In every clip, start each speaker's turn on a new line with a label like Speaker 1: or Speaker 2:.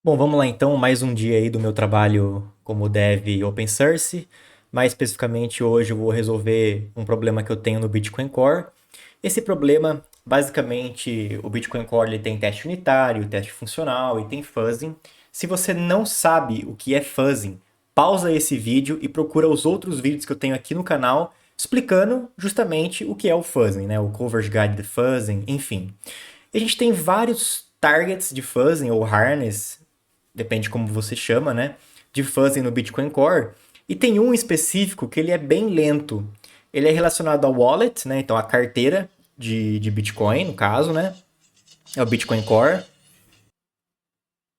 Speaker 1: Bom, vamos lá então, mais um dia aí do meu trabalho como dev open source. Mais especificamente, hoje eu vou resolver um problema que eu tenho no Bitcoin Core. Esse problema, basicamente, o Bitcoin Core ele tem teste unitário, teste funcional e tem fuzzing. Se você não sabe o que é fuzzing, pausa esse vídeo e procura os outros vídeos que eu tenho aqui no canal explicando justamente o que é o fuzzing, né? O Coverage Guide de Fuzzing, enfim. A gente tem vários targets de fuzzing ou harness, depende como você chama, né? De fuzzing no Bitcoin Core. E tem um específico que ele é bem lento. Ele é relacionado ao wallet, né? Então a carteira de Bitcoin, no caso, né? É o Bitcoin Core.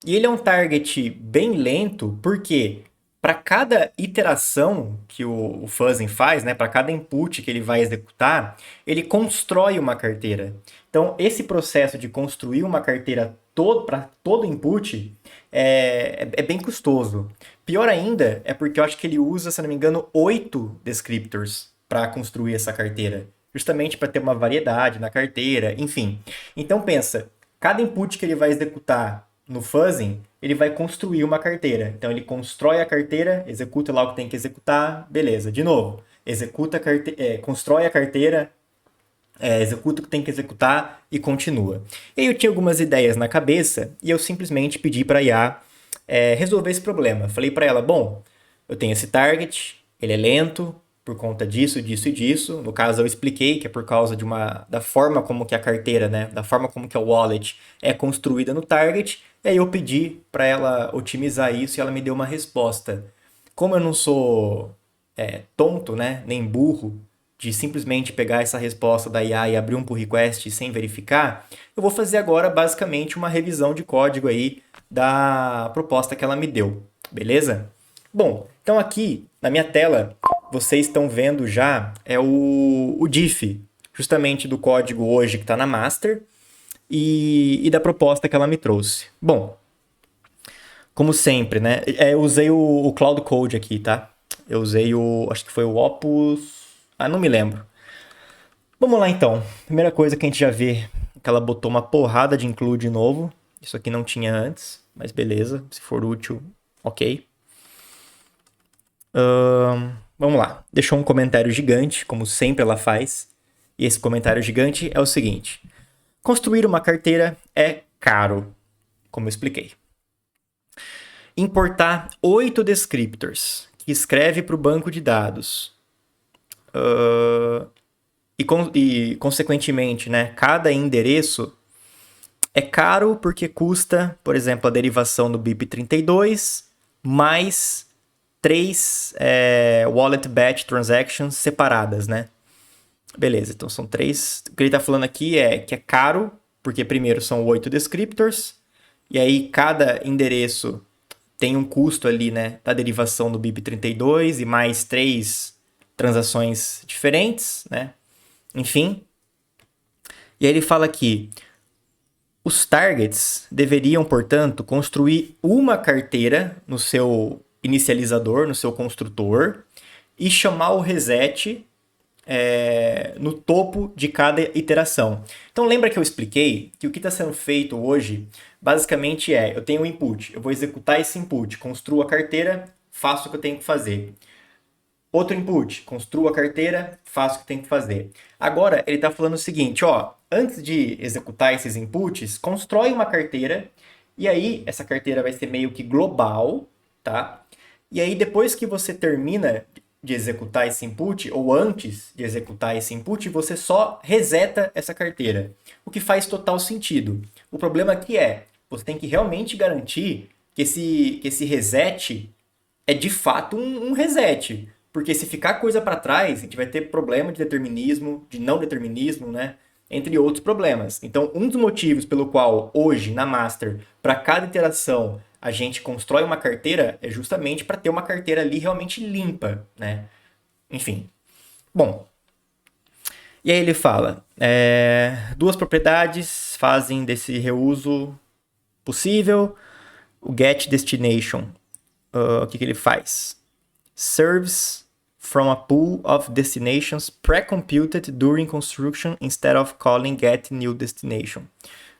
Speaker 1: E ele é um target bem lento, porque para cada iteração que o fuzzing faz, né, para cada input que ele vai executar, ele constrói uma carteira. Então, esse processo de construir uma carteira para todo input é bem custoso. Pior ainda é porque eu acho que ele usa, se não me engano, 8 descriptors para construir essa carteira. Justamente para ter uma variedade na carteira, enfim. Então pensa, cada input que ele vai executar no fuzzing, ele vai construir uma carteira. Então ele constrói a carteira, executa lá o que tem que executar, beleza. De novo, executa constrói a carteira, executa o que tem que executar e continua. E aí eu tinha algumas ideias na cabeça e eu simplesmente pedi para a IA resolver esse problema. Falei para ela, bom, eu tenho esse target, ele é lento por conta disso, disso e disso. No caso eu expliquei que é por causa da forma como que a carteira, né, da forma como que a wallet é construída no target. E aí eu pedi para ela otimizar isso e ela me deu uma resposta. Como eu não sou tonto, né, nem burro, de simplesmente pegar essa resposta da IA e abrir um pull request sem verificar, eu vou fazer agora basicamente uma revisão de código aí da proposta que ela me deu, beleza? Bom, então aqui na minha tela vocês estão vendo já o diff, justamente do código hoje que está na master e da proposta que ela me trouxe. Bom, como sempre, né? Eu usei o Cloud Code aqui, tá? Eu usei acho que foi o Opus. Ah, não me lembro. Vamos lá então. Primeira coisa que a gente já vê é que ela botou uma porrada de include novo. Isso aqui não tinha antes, mas beleza. Se for útil, ok. Vamos lá. Deixou um comentário gigante, como sempre ela faz. E esse comentário gigante é o seguinte: construir uma carteira é caro, como eu expliquei. Importar 8 descriptors que escreve para o banco de dados consequentemente, né, cada endereço é caro porque custa, por exemplo, a derivação do BIP32 mais 3 wallet batch transactions separadas, né? Beleza, então são 3. O que ele está falando aqui é que é caro, porque primeiro são 8 descriptors, e aí cada endereço tem um custo ali, né, da derivação do BIP32 e mais 3 transações diferentes, né? Enfim. E aí ele fala aqui, os targets deveriam, portanto, construir uma carteira no seu inicializador, no seu construtor, e chamar o reset no topo de cada iteração. Então lembra que eu expliquei que o que está sendo feito hoje basicamente eu tenho um input, eu vou executar esse input, construo a carteira, faço o que eu tenho que fazer. Outro input, construa a carteira, faço o que tem que fazer. Agora, ele está falando o seguinte, ó, antes de executar esses inputs, constrói uma carteira, e aí essa carteira vai ser meio que global, tá? E aí depois que você termina de executar esse input, ou antes de executar esse input, você só reseta essa carteira, o que faz total sentido. O problema aqui você tem que realmente garantir que esse reset é de fato um reset. Porque se ficar coisa para trás, a gente vai ter problema de determinismo, de não determinismo, né? Entre outros problemas. Então, um dos motivos pelo qual hoje na Master, para cada interação, a gente constrói uma carteira é justamente para ter uma carteira ali realmente limpa, né? Enfim. Bom, e aí ele fala: duas propriedades fazem desse reuso possível. O get destination, o que ele faz? Serves from a pool of destinations pre-computed during construction instead of calling get new destination.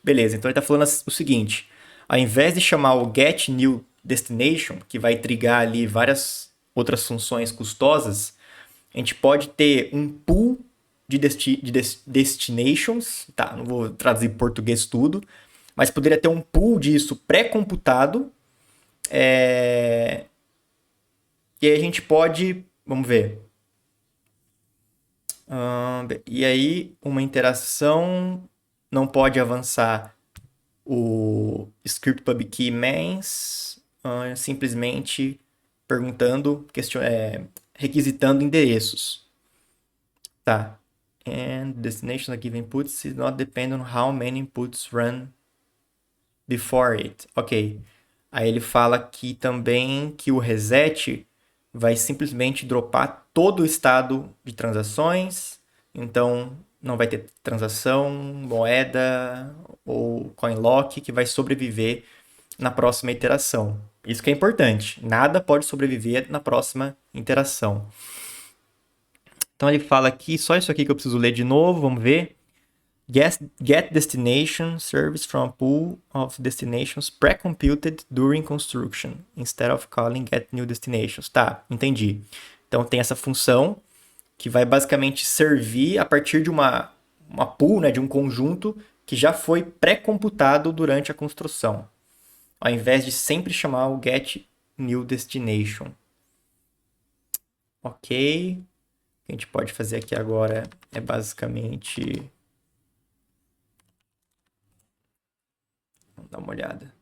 Speaker 1: Beleza, então ele está falando o seguinte: ao invés de chamar o get new destination, que vai trigar ali várias outras funções custosas, a gente pode ter um pool de destinations, tá, não vou traduzir em português tudo, mas poderia ter um pool disso pré-computado, e aí a gente pode, vamos ver, e aí uma interação não pode avançar o script pub key mains, simplesmente perguntando, requisitando endereços. Tá. And destination of given inputs is not depend on how many inputs run before it. Ok. Aí ele fala aqui também que o reset vai simplesmente dropar todo o estado de transações. Então, não vai ter transação, moeda ou coin lock que vai sobreviver na próxima iteração. Isso que é importante. Nada pode sobreviver na próxima interação. Então ele fala aqui, só isso aqui que eu preciso ler de novo, vamos ver. Get destination service from a pool of destinations pre-computed during construction, instead of calling get new destinations. Tá, entendi. Então tem essa função que vai basicamente servir a partir de uma pool, né, de um conjunto que já foi pré-computado durante a construção, ao invés de sempre chamar o get new destination. Ok. O que a gente pode fazer aqui agora é basicamente... Vamos dar uma olhada.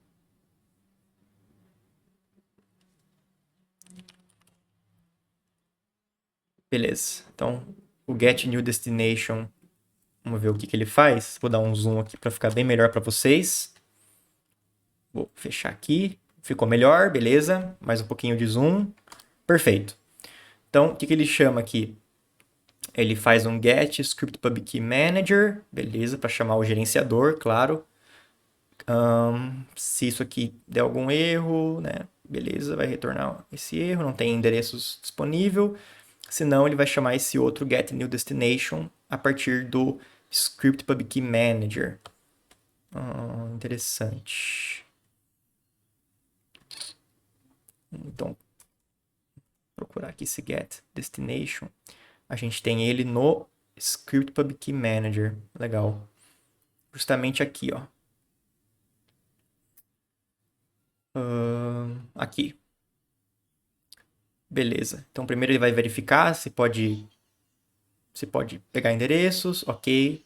Speaker 1: Beleza. Então, o get new destination, vamos ver o que ele faz. Vou dar um zoom aqui para ficar bem melhor para vocês. Vou fechar aqui. Ficou melhor, beleza. Mais um pouquinho de zoom. Perfeito. Então, o que ele chama aqui? Ele faz um get script pub key manager, beleza, para chamar o gerenciador, claro. Se isso aqui der algum erro, né? Beleza, vai retornar esse erro, não tem endereços disponível. Senão, ele vai chamar esse outro get new destination a partir do script pub key manager. Interessante. Então, procurar aqui esse get destination. A gente tem ele no script pub key manager. Legal. Justamente aqui, ó. Aqui. Beleza. Então, primeiro ele vai verificar se pode pegar endereços. Ok.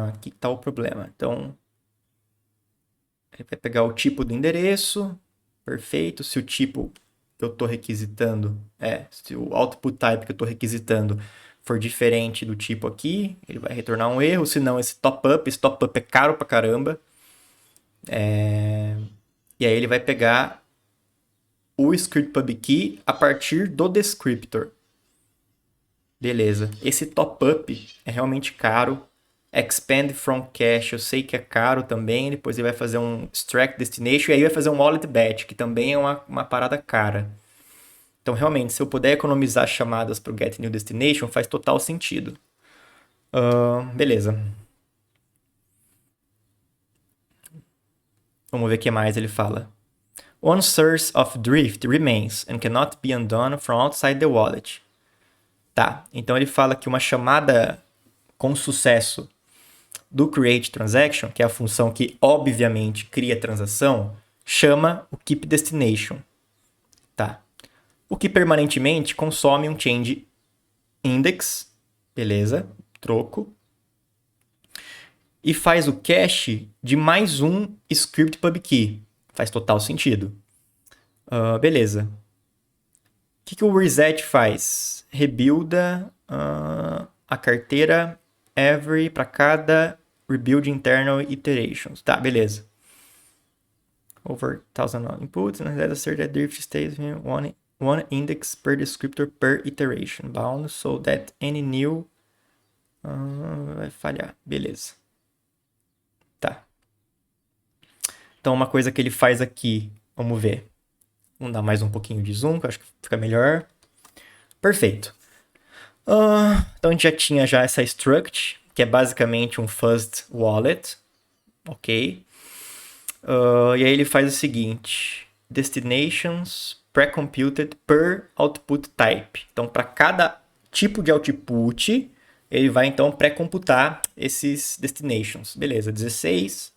Speaker 1: Aqui está o problema. Então, ele vai pegar o tipo do endereço. Perfeito. Se o tipo que eu estou requisitando, se o output type que eu estou requisitando for diferente do tipo aqui, ele vai retornar um erro. Se não, esse top up é caro pra caramba. E aí ele vai pegar o script pub key a partir do descriptor. Beleza. Esse top up é realmente caro. Expand from cache, eu sei que é caro também. Depois ele vai fazer um extract destination e aí vai fazer um wallet batch, que também é uma parada cara. Então, realmente, se eu puder economizar chamadas para o get new destination, faz total sentido. Beleza. Vamos ver o que mais ele fala. One source of drift remains and cannot be undone from outside the wallet. Tá, então ele fala que uma chamada com sucesso do create transaction, que é a função que obviamente cria a transação, chama o keep destination. Tá. O que permanentemente consome um change index, beleza, troco, e faz o cache de mais um script pub key. Faz total sentido. Beleza. O que o reset faz? Rebuilda a carteira every para cada rebuild internal iterations. Tá, beleza. Over 1000 inputs, and let's assert that drift stays one index per descriptor per iteration bound, so that any new vai falhar. Beleza. Tá. Então, uma coisa que ele faz aqui, vamos ver. Vamos dar mais um pouquinho de zoom, que eu acho que fica melhor. Perfeito. Então, a gente já tinha essa struct, que é basicamente um fuzzed wallet. Ok. E aí ele faz o seguinte: destinations pre-computed per output type. Então, para cada tipo de output, ele vai então pré-computar esses destinations. Beleza, 16.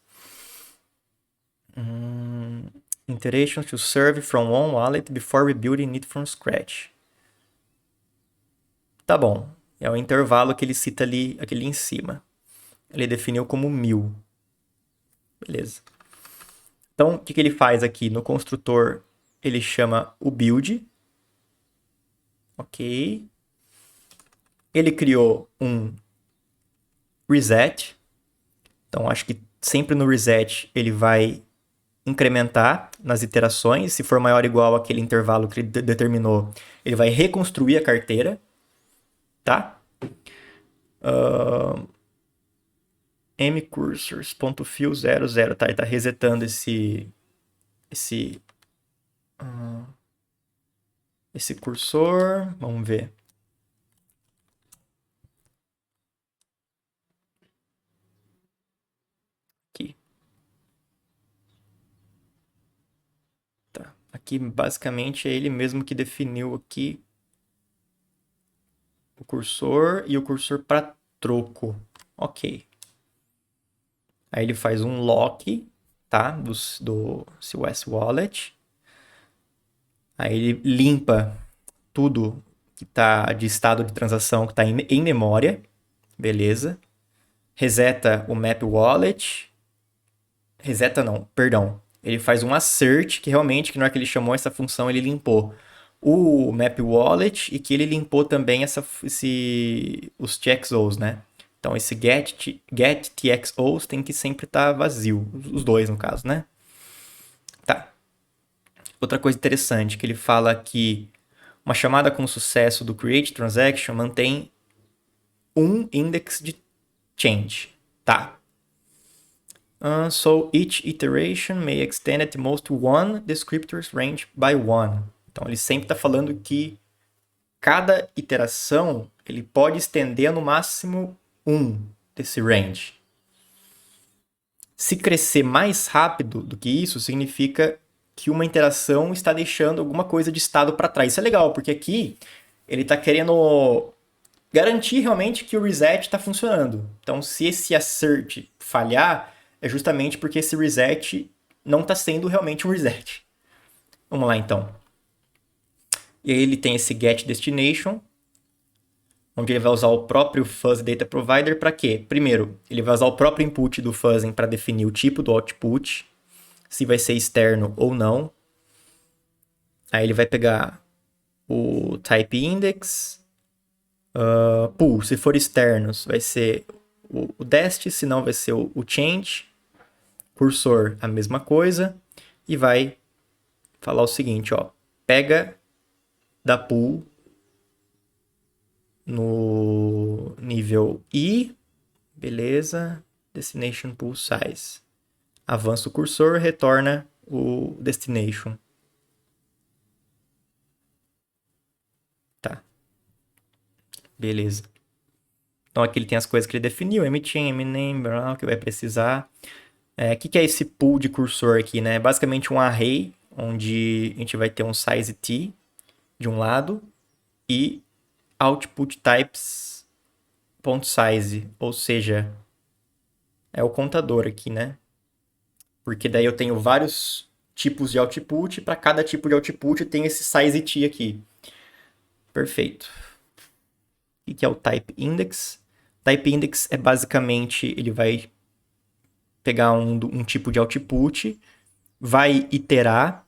Speaker 1: Iterations to serve from one wallet before rebuilding it from scratch. Tá bom. É o intervalo que ele cita ali, aquele em cima. Ele definiu como 1000. Beleza. Então, o que ele faz aqui? No construtor, ele chama o build. Ok. Ele criou um reset. Então, acho que sempre no reset ele vai incrementar nas iterações. Se for maior ou igual àquele intervalo que ele determinou, ele vai reconstruir a carteira. Tá? mcursors.fill00. Tá, ele tá resetando esse cursor. Vamos ver. Aqui. Tá. Aqui, basicamente, é ele mesmo que definiu aqui o cursor e o cursor para troco. Ok. Aí ele faz um lock, tá? Do COS Wallet. Aí ele limpa tudo que está de estado de transação que está em memória. Beleza. Reseta o map wallet. Reseta não, perdão. Ele faz um assert que realmente, que na hora que ele chamou essa função, ele limpou o map wallet e que ele limpou também os TXOs, né? Então esse get TXOs tem que sempre estar vazio. Os dois, no caso, né? Tá. Outra coisa interessante que ele fala que uma chamada com sucesso do create transaction mantém um index de change. Tá. So each iteration may extend at most one descriptors range by one. Então ele sempre está falando que cada iteração ele pode estender no máximo um desse range. Se crescer mais rápido do que isso, significa que uma interação está deixando alguma coisa de estado para trás. Isso é legal, porque aqui ele está querendo garantir realmente que o reset está funcionando. Então, se esse assert falhar, é justamente porque esse reset não está sendo realmente um reset. Vamos lá, então. E aí ele tem esse get destination, onde ele vai usar o próprio fuzz data provider para quê? Primeiro, ele vai usar o próprio input do fuzzing para definir o tipo do output, se vai ser externo ou não. Aí ele vai pegar o type index, pool, se for externos, vai ser o dest, se não vai ser o change, cursor, a mesma coisa, e vai falar o seguinte, ó, pega da pool no nível I, beleza, destination pool size. Avança o cursor, retorna o destination. Tá. Beleza. Então aqui ele tem as coisas que ele definiu, mchain, mname, o que vai precisar. O que é esse pool de cursor aqui, né? É basicamente um array, onde a gente vai ter um size t de um lado e output types .size, ou seja, é o contador aqui, né? Porque daí eu tenho vários tipos de output, para cada tipo de output tem esse size t aqui. Perfeito. O que é o type index? Type index é basicamente, ele vai pegar um tipo de output, vai iterar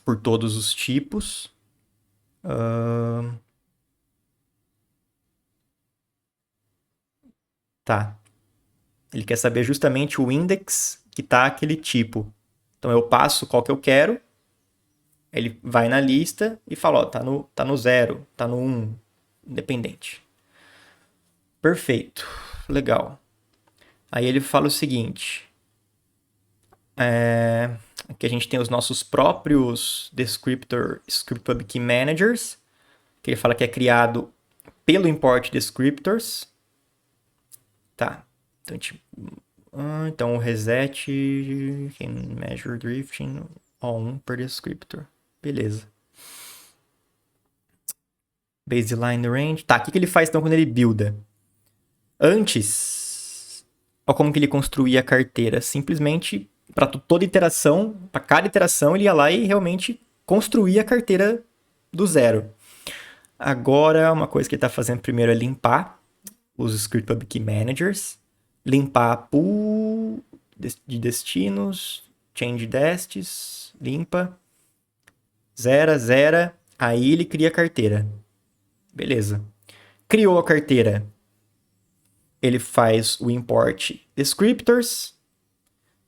Speaker 1: por todos os tipos. Tá. Ele quer saber justamente o index que tá aquele tipo. Então eu passo qual que eu quero, ele vai na lista e fala, ó, tá no 0, tá no 1, independente. Perfeito. Legal. Aí ele fala o seguinte. Aqui a gente tem os nossos próprios Script Key Managers, que ele fala que é criado pelo import descriptors. Tá. Então a gente Então, o reset can measure drifting on per descriptor. Beleza. Baseline range. Tá, o que ele faz então quando ele builda? Antes, olha como que ele construía a carteira. Simplesmente, para toda iteração, para cada iteração, ele ia lá e realmente construía a carteira do zero. Agora, uma coisa que ele está fazendo primeiro é limpar os Script Public Key Managers, limpar a pool de destinos, change destes, limpa, zera, aí ele cria a carteira. Beleza. Criou a carteira. Ele faz o import descriptors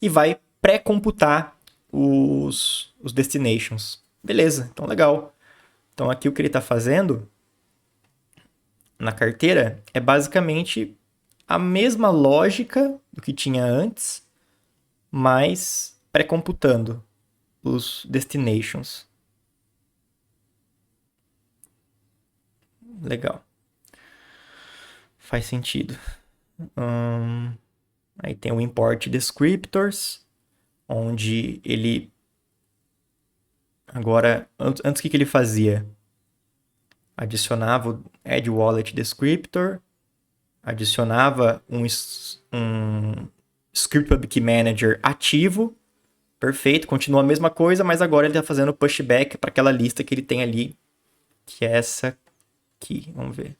Speaker 1: e vai pré-computar os destinations. Beleza, então legal. Então aqui o que ele está fazendo na carteira é basicamente a mesma lógica do que tinha antes, mas pré-computando os destinations. Legal. Faz sentido. Aí tem o import descriptors, onde ele... Agora, antes o que ele fazia? Adicionava o add wallet descriptor, adicionava um Script Public Key Manager ativo, perfeito, continua a mesma coisa, mas agora ele está fazendo pushback para aquela lista que ele tem ali, que é essa aqui, vamos ver,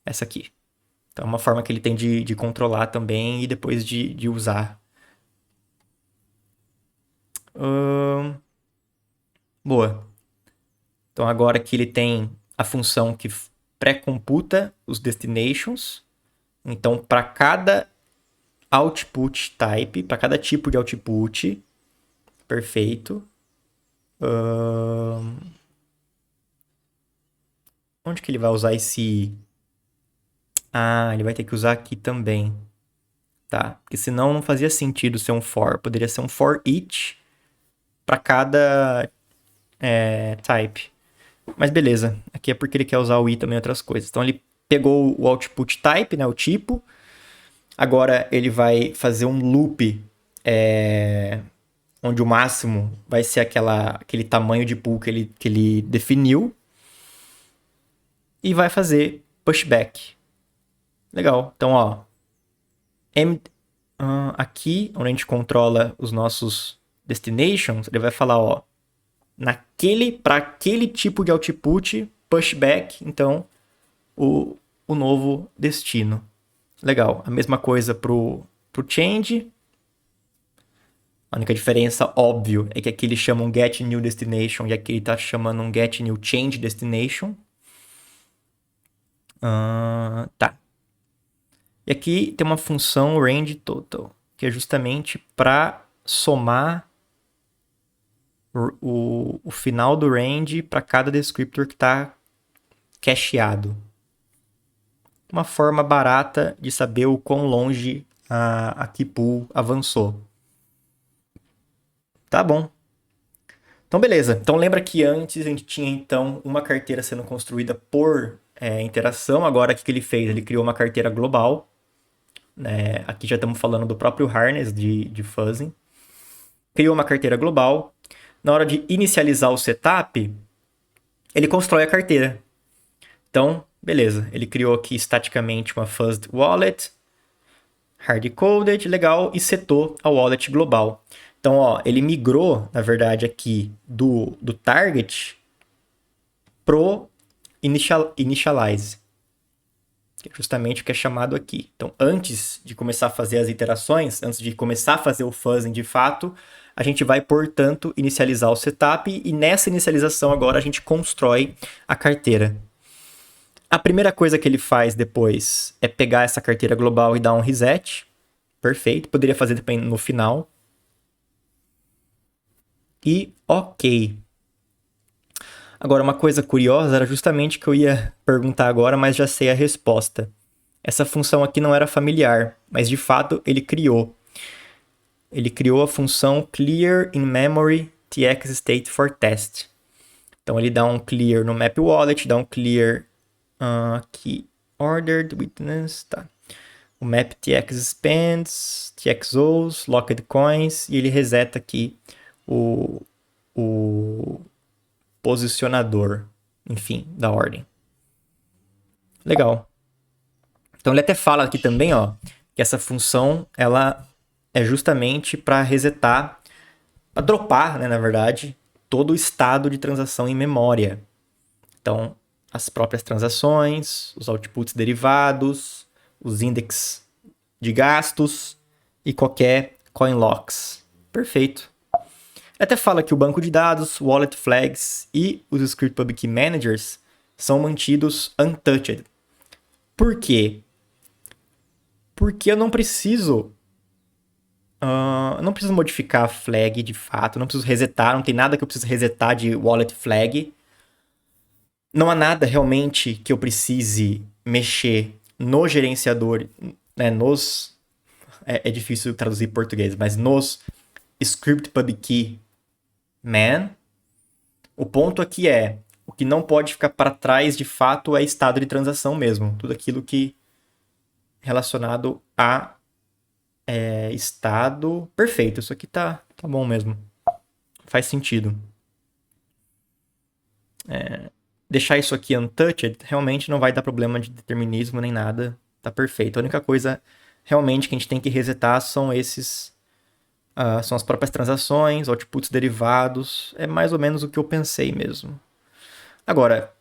Speaker 1: essa aqui. Então é uma forma que ele tem de controlar também e depois de usar. Boa. Então agora que ele tem a função que pré-computa os destinations, então para cada output type, para cada tipo de output, perfeito. Onde que ele vai usar esse... ele vai ter que usar aqui também. Tá? Porque senão não fazia sentido ser um for. Poderia ser um for each para cada type. Mas beleza. Aqui é porque ele quer usar o i também em outras coisas. Então ele pegou o output type, né, o tipo. Agora ele vai fazer um loop onde o máximo vai ser aquele tamanho de pool que ele definiu. E vai fazer pushback. Legal. Então, ó, aqui, onde a gente controla os nossos destinations, ele vai falar, ó, para aquele tipo de output, pushback, então, o novo destino. Legal. A mesma coisa pro change. A única diferença, óbvio, é que aqui ele chama um get new destination e aqui ele está chamando um get new change destination. Tá. E aqui tem uma função range total, que é justamente para somar o final do range para cada descriptor que está cacheado. Uma forma barata de saber o quão longe a key pool avançou. Tá bom. Então, beleza. Então, lembra que antes a gente tinha, então, uma carteira sendo construída por interação. Agora, o que ele fez? Ele criou uma carteira global. Aqui já estamos falando do próprio harness de fuzzing. Criou uma carteira global. Na hora de inicializar o setup, ele constrói a carteira. Então, beleza. Ele criou aqui estaticamente uma fuzzed wallet, hard-coded, legal, e setou a wallet global. Então, ó, ele migrou, na verdade, aqui do target pro initialize, que é justamente o que é chamado aqui. Então, antes de começar a fazer as iterações, antes de começar a fazer o fuzzing de fato, a gente vai, portanto, inicializar o setup e nessa inicialização agora a gente constrói a carteira. A primeira coisa que ele faz depois é pegar essa carteira global e dar um reset. Perfeito. Poderia fazer depois no final. E ok. Agora, uma coisa curiosa era justamente que eu ia perguntar agora, mas já sei a resposta. Essa função aqui não era familiar, mas de fato ele criou. Ele criou a função clear in memory tx state for test. Então ele dá um clear no map wallet, dá um clear aqui ordered witness, tá? o map tx expands, txos, locked coins, e ele reseta aqui o posicionador, enfim, da ordem. Legal. Então ele até fala aqui também, ó, que essa função ela é justamente para resetar, para dropar, né, na verdade, todo o estado de transação em memória. Então, as próprias transações, os outputs derivados, os index de gastos e qualquer coin locks. Perfeito. Até fala que o banco de dados, wallet flags e os script public key managers são mantidos untouched. Por quê? Porque eu não preciso não preciso modificar a flag de fato, não preciso resetar, não tem nada que eu preciso resetar de wallet flag. Não há nada realmente que eu precise mexer no gerenciador, né, é difícil traduzir em português, mas nos script pub key man. O ponto aqui é, o que não pode ficar para trás de fato é estado de transação mesmo. Tudo aquilo que relacionado a estado perfeito. Isso aqui tá bom mesmo. Faz sentido. Deixar isso aqui untouched realmente não vai dar problema de determinismo nem nada. Tá perfeito. A única coisa realmente que a gente tem que resetar são são as próprias transações, outputs derivados. É mais ou menos o que eu pensei mesmo. Agora,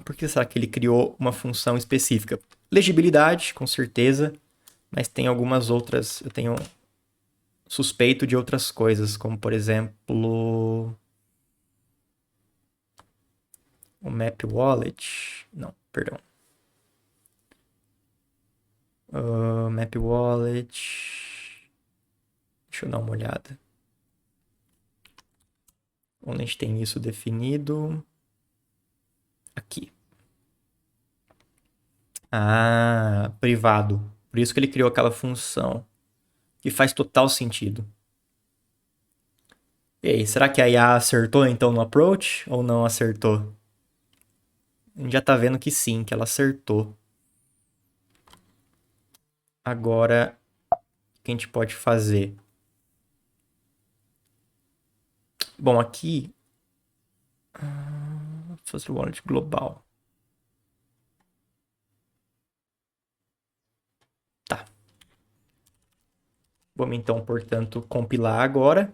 Speaker 1: por que será que ele criou uma função específica? Legibilidade, com certeza, mas tem algumas outras. Eu tenho suspeito de outras coisas, como por exemplo o Map Wallet. Não, perdão. Map Wallet. Deixa eu dar uma olhada. Onde a gente tem isso definido? Aqui. Privado. Por isso que ele criou aquela função. Que faz total sentido. E aí, será que a IA acertou então no approach ou não acertou? A gente já tá vendo que sim, que ela acertou. Agora, o que a gente pode fazer? Bom, aqui... Fazer o wallet global. Tá. Vamos então, portanto, compilar agora.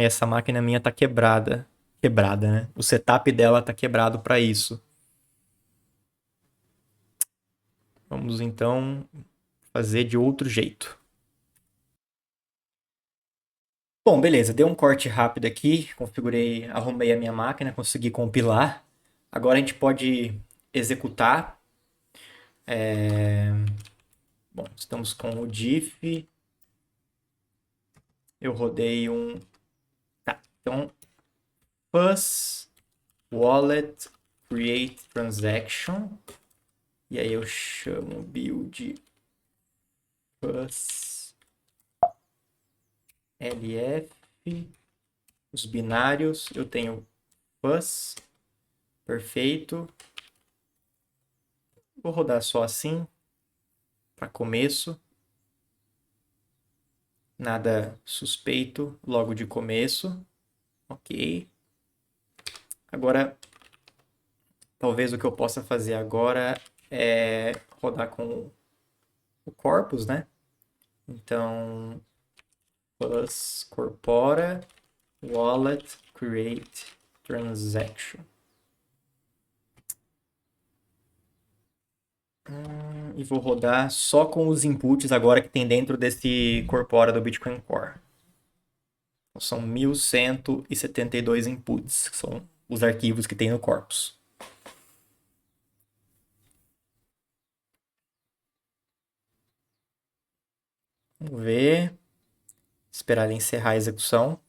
Speaker 1: E essa máquina minha tá quebrada. Quebrada, né? O setup dela tá quebrado para isso. Vamos então fazer de outro jeito. Bom, beleza. Dei um corte rápido aqui. Configurei, arrumei a minha máquina, consegui compilar. Agora a gente pode executar. Bom, estamos com o diff. Eu rodei um... Tá, então... Fuzz wallet create transaction. E aí eu chamo build fuzz lf. Os binários, eu tenho fuzz. Perfeito. Vou rodar só assim, para começo. Nada suspeito logo de começo. Ok. Agora, talvez o que eu possa fazer agora é rodar com o corpus, né? Então, plus corpora wallet create transaction. E vou rodar só com os inputs agora que tem dentro desse corpora do Bitcoin Core. Então, são 1172 inputs, que são os arquivos que tem no corpus. Vamos ver. Esperar ele encerrar a execução.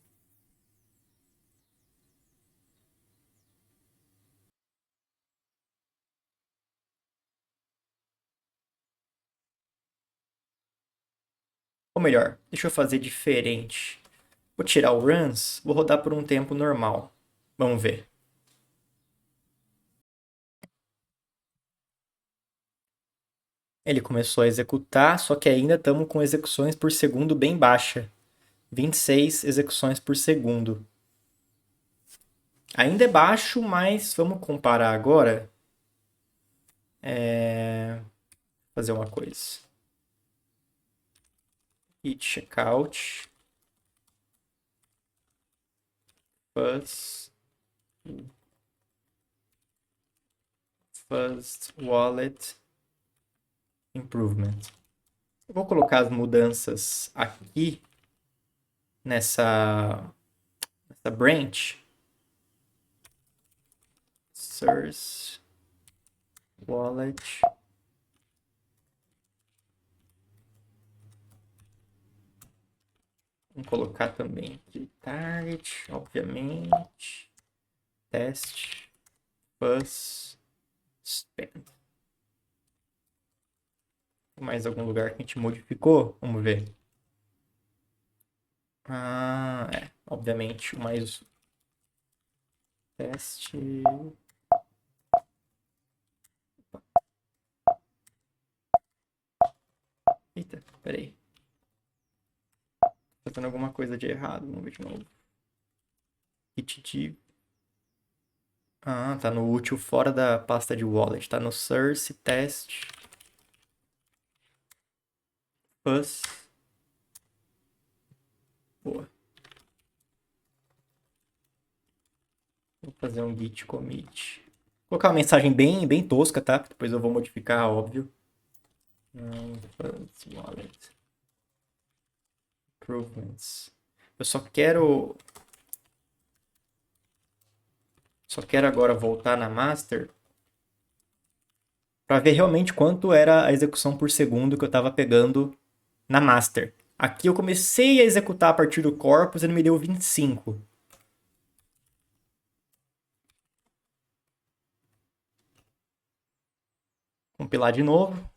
Speaker 1: Ou melhor, deixa eu fazer diferente. Vou tirar o runs, vou rodar por um tempo normal. Vamos ver. Ele começou a executar, só que ainda estamos com execuções por segundo bem baixa. 26 execuções por segundo. Ainda é baixo, mas vamos comparar agora. Fazer uma coisa. Git checkout. First wallet improvement. Eu vou colocar as mudanças aqui nessa branch. Source wallet. Vamos colocar também aqui target, obviamente. Test. Bus. Spend. Mais algum lugar que a gente modificou? Vamos ver. Obviamente, o mais teste. Eita, peraí. Tô fazendo alguma coisa de errado. Vamos ver de novo. Git div. Tá no útil fora da pasta de wallet. Tá no source, test. Bus. Boa. Vou fazer um git commit. Vou colocar uma mensagem bem tosca, tá? Depois eu vou modificar, óbvio. Wallet. Improvements. Eu só quero agora voltar na master para ver realmente quanto era a execução por segundo que eu estava pegando na master. Aqui eu comecei a executar a partir do corpus e ele me deu 25. Compilar de novo.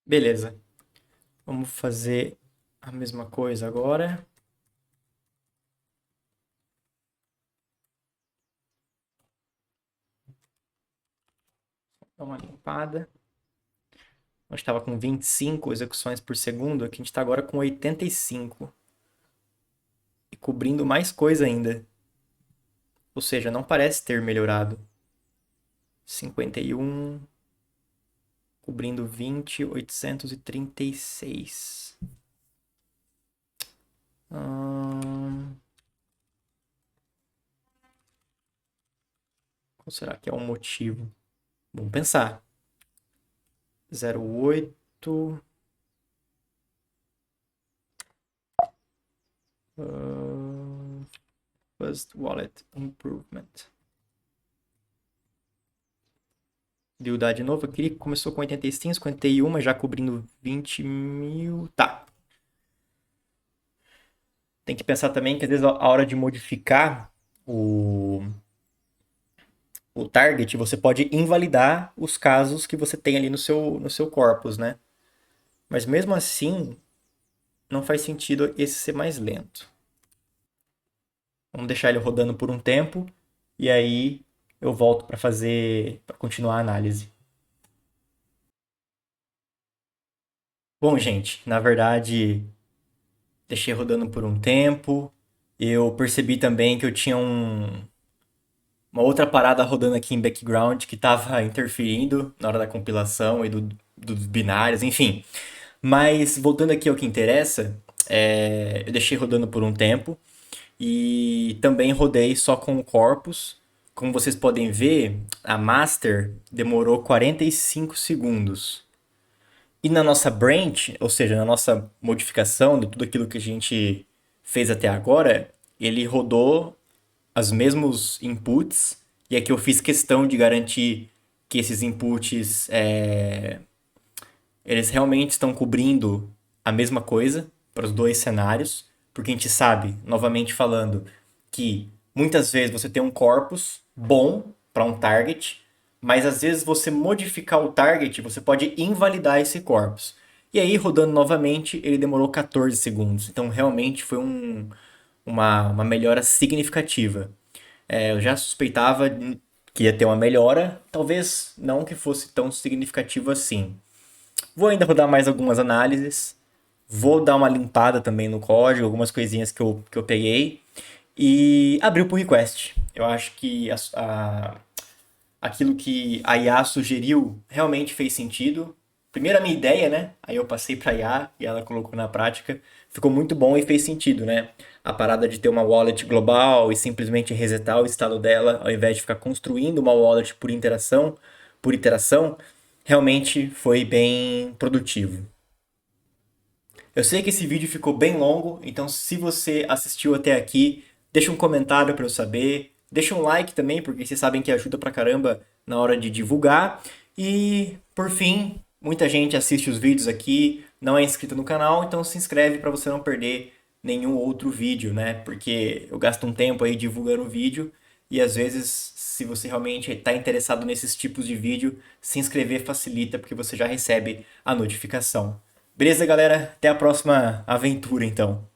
Speaker 1: Beleza. Vamos fazer a mesma coisa agora. Dá uma limpada. A gente estava com 25 execuções por segundo, aqui a gente está agora com 85. E cobrindo mais coisa ainda. Ou seja, não parece ter melhorado. 51, cobrindo 20, 836. Qual será que é o motivo? Vamos pensar. 08. First wallet improvement. Deu dar de novo aqui. Começou com 85, 51, mas já cobrindo 20 mil. Tá. Tem que pensar também que às vezes a hora de modificar o target, você pode invalidar os casos que você tem ali no seu corpus, né? Mas mesmo assim, não faz sentido esse ser mais lento. Vamos deixar ele rodando por um tempo e aí eu volto para continuar a análise. Bom, gente, na verdade, deixei rodando por um tempo. Eu percebi também que eu tinha uma outra parada rodando aqui em background que estava interferindo na hora da compilação e dos binários, enfim. Mas voltando aqui ao que interessa, eu deixei rodando por um tempo e também rodei só com o corpus. Como vocês podem ver, a master demorou 45 segundos. E na nossa branch, ou seja, na nossa modificação de tudo aquilo que a gente fez até agora, ele rodou os mesmos inputs. E aqui eu fiz questão de garantir que esses inputs eles realmente estão cobrindo a mesma coisa para os dois cenários, porque a gente sabe, novamente falando, que muitas vezes você tem um corpus bom para um target, mas às vezes você modificar o target, você pode invalidar esse corpus. E aí, rodando novamente, ele demorou 14 segundos. Então, realmente foi uma melhora significativa. Eu já suspeitava que ia ter uma melhora, talvez não que fosse tão significativo assim. Vou ainda rodar mais algumas análises, vou dar uma limpada também no código, algumas coisinhas que eu peguei, e abrir o pull request. Eu acho que aquilo que a IA sugeriu realmente fez sentido. Primeiro a minha ideia, né? Aí eu passei para a IA e ela colocou na prática. Ficou muito bom e fez sentido, né? A parada de ter uma wallet global e simplesmente resetar o estado dela, ao invés de ficar construindo uma wallet por iteração, realmente foi bem produtivo. Eu sei que esse vídeo ficou bem longo, então se você assistiu até aqui, deixa um comentário para eu saber, deixa um like também, porque vocês sabem que ajuda pra caramba na hora de divulgar. E, por fim, muita gente assiste os vídeos aqui, não é inscrito no canal, então se inscreve para você não perder nenhum outro vídeo, né? Porque eu gasto um tempo aí divulgando o vídeo e às vezes, se você realmente está interessado nesses tipos de vídeo, se inscrever facilita porque você já recebe a notificação. Beleza, galera? Até a próxima aventura, então.